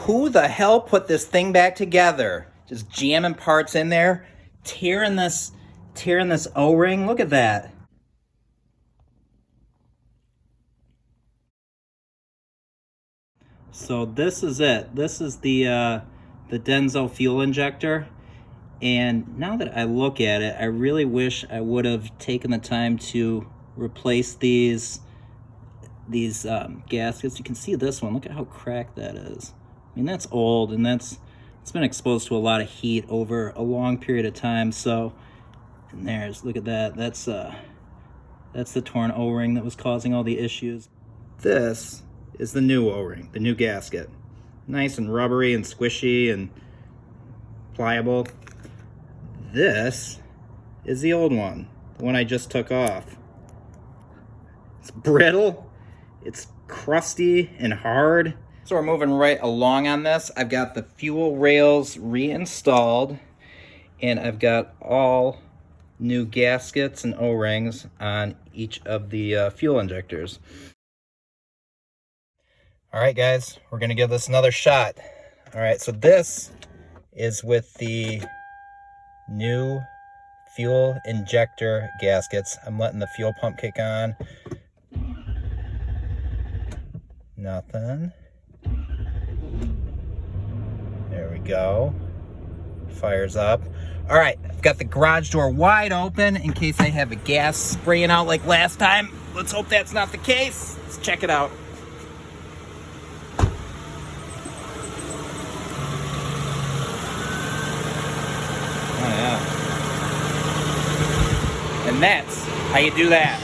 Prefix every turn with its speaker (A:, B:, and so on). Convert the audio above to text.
A: who the hell put this thing back together? Just jamming parts in there, tearing this O-ring. Look at that. So this is it. This is the Denso fuel injector. And now that I look at it, I really wish I would have taken the time to replace these gaskets. You can see this one. Look at how cracked that is. I mean, that's old, and it's been exposed to a lot of heat over a long period of time. So, and look at that. That's the torn O-ring that was causing all the issues. This is the new O-ring, the new gasket. Nice and rubbery and squishy and pliable. This is the old one, the one I just took off. It's brittle, it's crusty and hard. So we're moving right along on this. I've got the fuel rails reinstalled, and I've got all new gaskets and O-rings on each of the fuel injectors. All right, guys, we're gonna give this another shot. All right, so this is with the new fuel injector gaskets. I'm letting the fuel pump kick on. Nothing. There we go. Fires up. All right, I've got the garage door wide open in case I have a gas spraying out like last time. Let's hope that's not the case. Let's check it out. Oh yeah. And that's how you do that.